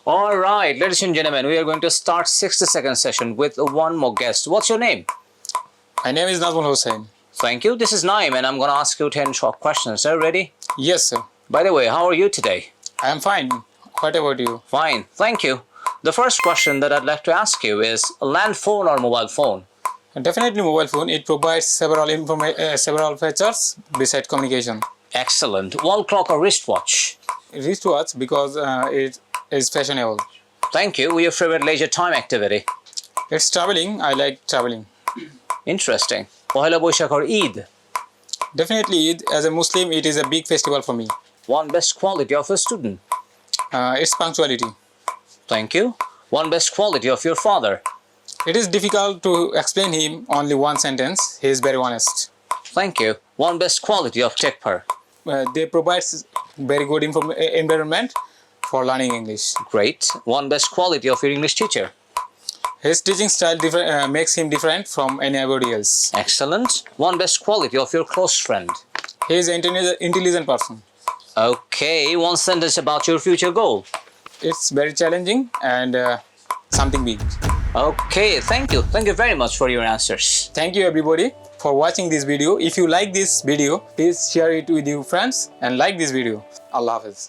All right, ladies and gentlemen, we are going to start 60-second session with one more guest. What's your name? My name is Nazmul Hussain. Thank you. This is Naim, and I'm going to ask you 10 short questions. Are you ready? Yes, sir. By the way, how are you today? I am fine. What about you? Fine, thank you. The first question that I'd like to ask you is a land phone or mobile phone? Definitely mobile phone. It provides several features besides communication. Excellent. Wall clock or wristwatch? Wristwatch because it is fashionable. Thank you. Your favorite leisure time activity? It's traveling. I like traveling. Interesting. Pohela Boishakh or Eid? Definitely Eid. As a Muslim, it is a big festival for me. One best quality of a student? It's punctuality. Thank you. One best quality of your father? It is difficult to explain him only one sentence. He is very honest. Thank you. One best quality of Tekpar? They provide very good environment for learning English. Great. One best quality of your English teacher? His teaching style makes him different from anybody else. Excellent. One best quality of your close friend? He is an intelligent person. Okay. One sentence about your future goal? It's very challenging and something big. Okay. Thank you. Thank you very much for your answers. Thank you everybody for watching this video. If you like this video, please share it with your friends and like this video. Allah Hafiz.